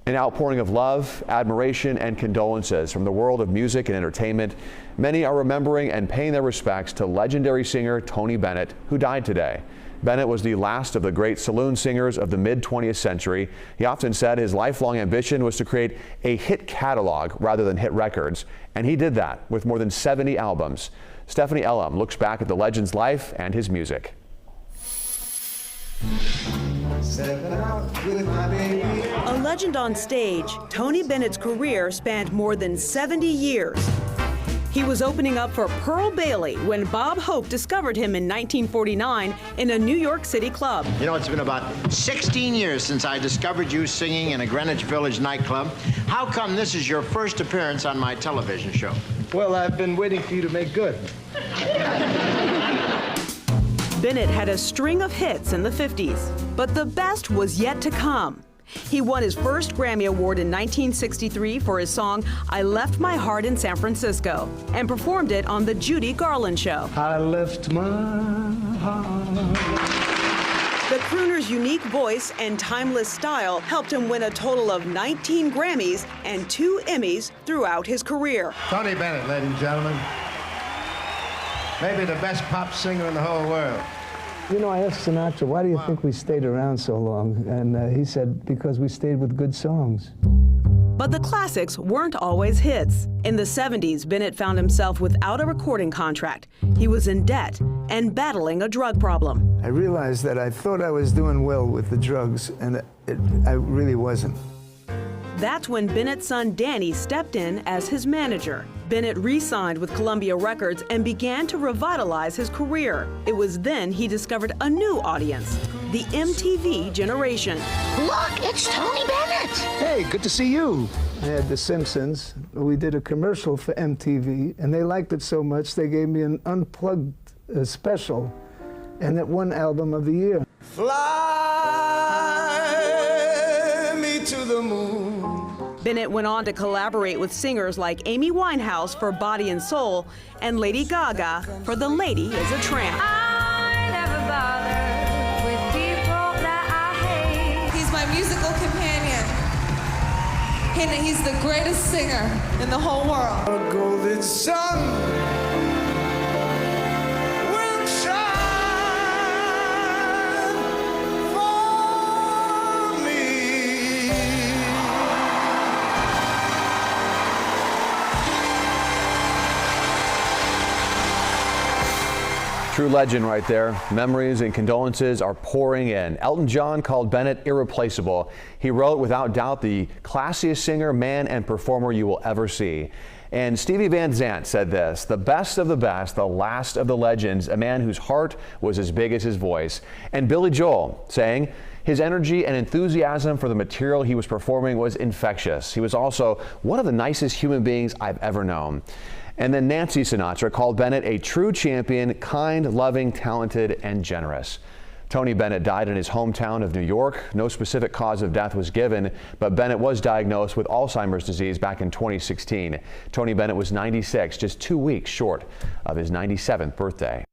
An outpouring of love, admiration, and condolences from the world of music and entertainment. Many are remembering and paying their respects to legendary singer Tony Bennett, who died today. Bennett was the last of the great saloon singers of the mid-20th century. He often said his lifelong ambition was to create a hit catalog rather than hit records, and he did that with more than 70 albums. Stephanie Elam looks back at the legend's life and his music. A legend on stage, Tony Bennett's career spanned more than 70 years. He was opening up for Pearl Bailey when Bob Hope discovered him in 1949 in a New York City club. You know, it's been about 16 years since I discovered you singing in a Greenwich Village nightclub. How come this is your first appearance on my television show? Well, I've been waiting for you to make good. Bennett had a string of hits in the 50s, but the best was yet to come. He won his first Grammy Award in 1963 for his song I Left My Heart in San Francisco and performed it on The Judy Garland Show. I left my heart. The crooner's unique voice and timeless style helped him win a total of 19 Grammys and 2 Emmys throughout his career. Tony Bennett, ladies and gentlemen. Maybe the best pop singer in the whole world. You know, I asked Sinatra, why do you think we stayed around so long? And he said, because we stayed with good songs. But the classics weren't always hits. In the 70s, Bennett found himself without a recording contract. He was in debt and battling a drug problem. I realized that I thought I was doing well with the drugs, and I really wasn't. That's when Bennett's son Danny stepped in as his manager. Bennett re-signed with Columbia Records and began to revitalize his career. It was then he discovered a new audience, the MTV generation. Look, it's Tony Bennett. Hey, good to see you. I had The Simpsons. We did a commercial for MTV, and they liked it so much they gave me an unplugged special, and it won Album of the Year. Fly me to the moon. Bennett went on to collaborate with singers like Amy Winehouse for Body and Soul and Lady Gaga for The Lady is a Tramp. I never bother with people that I hate. He's my musical companion. He's the greatest singer in the whole world. A golden sun will shine for me. True legend right there. Memories and condolences are pouring in. Elton John called Bennett irreplaceable. He wrote, without doubt, the classiest singer, man, and performer you will ever see. And Stevie Van Zandt said this, the best of the best, the last of the legends, a man whose heart was as big as his voice. And Billy Joel saying, his energy and enthusiasm for the material he was performing was infectious. He was also one of the nicest human beings I've ever known. And then Nancy Sinatra called Bennett a true champion, kind, loving, talented, and generous. Tony Bennett died in his hometown of New York. No specific cause of death was given, but Bennett was diagnosed with Alzheimer's disease back in 2016. Tony Bennett was 96, just 2 weeks short of his 97th birthday.